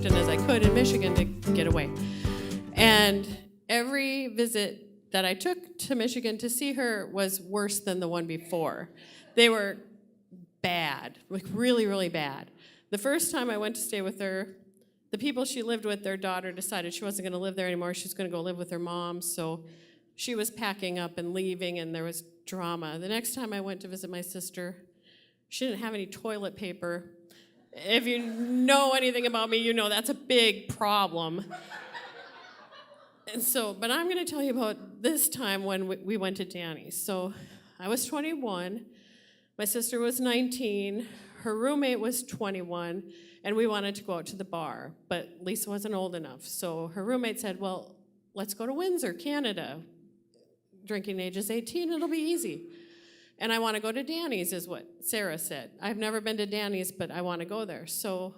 often as I could in Michigan to get away. And every visit that I took to Michigan to see her was worse than the one before. They were bad, like really, really bad. The first time I went to stay with her, the people she lived with, their daughter decided she wasn't going to live there anymore. She was going to go live with her mom, so she was packing up and leaving, and there was drama. The next time I went to visit my sister, she didn't have any toilet paper. If you know anything about me, you know that's a big problem. And so, but I'm going to tell you about this time when we went to Danny's. So I was 21, my sister was 19, her roommate was 21, and we wanted to go out to the bar, but Lisa wasn't old enough. So her roommate said, well, let's go to Windsor, Canada. Drinking age is 18, it'll be easy. And I want to go to Danny's, is what Sarah said. I've never been to Danny's, but I want to go there. So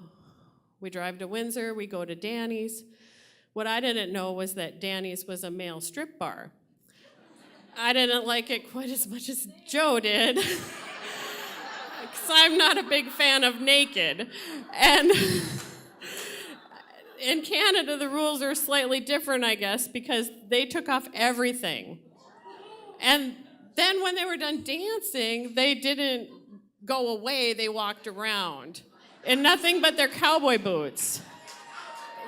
we drive to Windsor, we go to Danny's. What I didn't know was that Danny's was a male strip bar. I didn't like it quite as much as Joe did, because I'm not a big fan of naked. And in Canada, the rules are slightly different, I guess, because they took off everything. And then when they were done dancing, they didn't go away, they walked around in nothing but their cowboy boots,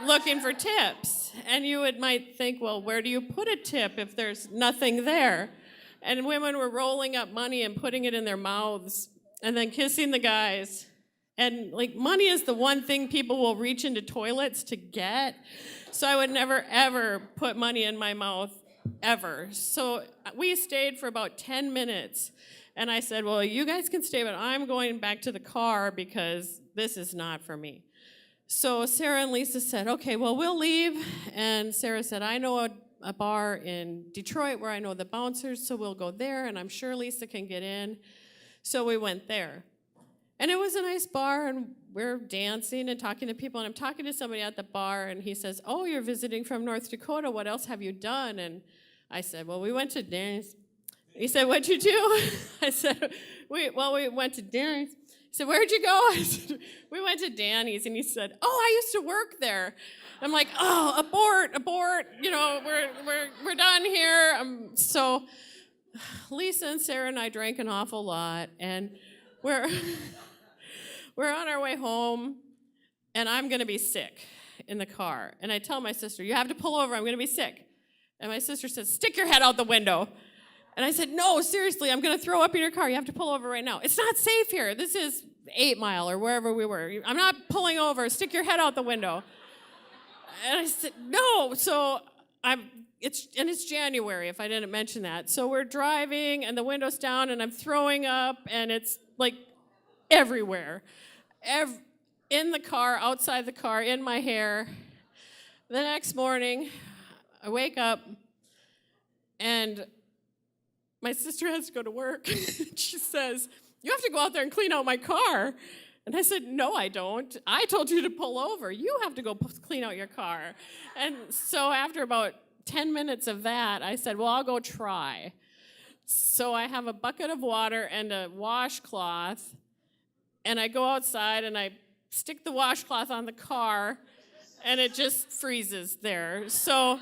looking for tips. And you might think, well, where do you put a tip if there's nothing there? And women were rolling up money and putting it in their mouths and then kissing the guys. And like, money is the one thing people will reach into toilets to get. So I would never, ever put money in my mouth, ever. So we stayed for about 10 minutes. And I said, well, you guys can stay, but I'm going back to the car because this is not for me. So Sarah and Lisa said, okay, well, we'll leave. And Sarah said, I know a bar in Detroit where I know the bouncers, so we'll go there, and I'm sure Lisa can get in. So we went there. And it was a nice bar, and we're dancing and talking to people, and I'm talking to somebody at the bar, and he says, oh, you're visiting from North Dakota. What else have you done? And I said, well, we went to Danny's. He said, what'd you do? I said, we went to Danny's. He said, where'd you go? I said, we went to Danny's. And he said, oh, I used to work there. I'm like, oh, abort, you know, we're done here. So Lisa and Sarah and I drank an awful lot, and we're on our way home, and I'm going to be sick in the car. And I tell my sister, you have to pull over, I'm going to be sick. And my sister says, stick your head out the window. And I said, no, seriously, I'm going to throw up in your car. You have to pull over right now. It's not safe here. This is 8 Mile or wherever we were. I'm not pulling over. Stick your head out the window. And I said, no. So it's January, if I didn't mention that. So we're driving, and the window's down, and I'm throwing up, and it's like everywhere. In the car, outside the car, in my hair. The next morning, I wake up, and my sister has to go to work. She says, you have to go out there and clean out my car. And I said, no, I don't. I told you to pull over. You have to go clean out your car. And so after about 10 minutes of that, I said, well, I'll go try. So I have a bucket of water and a washcloth, and I go outside and I stick the washcloth on the car, and it just freezes there. So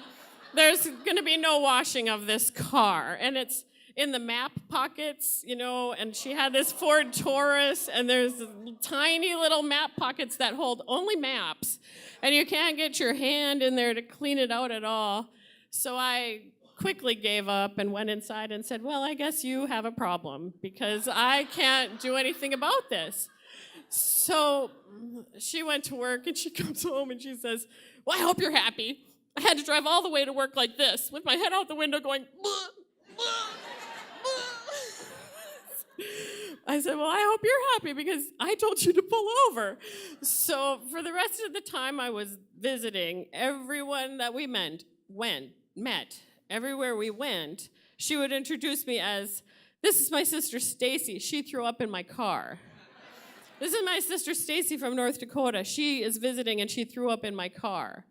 there's going to be no washing of this car. And it's in the map pockets, you know, and she had this Ford Taurus, and there's tiny little map pockets that hold only maps, and you can't get your hand in there to clean it out at all. So I quickly gave up and went inside and said, well, I guess you have a problem, because I can't do anything about this. So she went to work, and she comes home, and she says, well, I hope you're happy. I had to drive all the way to work like this, with my head out the window going, bleh, bleh. I said, well, I hope you're happy, because I told you to pull over. So for the rest of the time I was visiting, everyone that we met, everywhere we went, she would introduce me as, this is my sister Stacy. She threw up in my car. This is my sister Stacy from North Dakota. She is visiting, and she threw up in my car.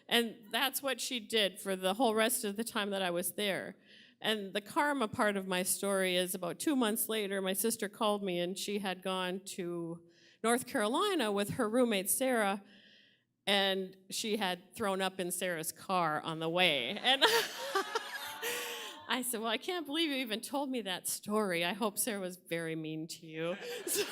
And that's what she did for the whole rest of the time that I was there. And the karma part of my story is about 2 months later, my sister called me, and she had gone to North Carolina with her roommate, Sarah, and she had thrown up in Sarah's car on the way. And I said, well, I can't believe you even told me that story. I hope Sarah was very mean to you. So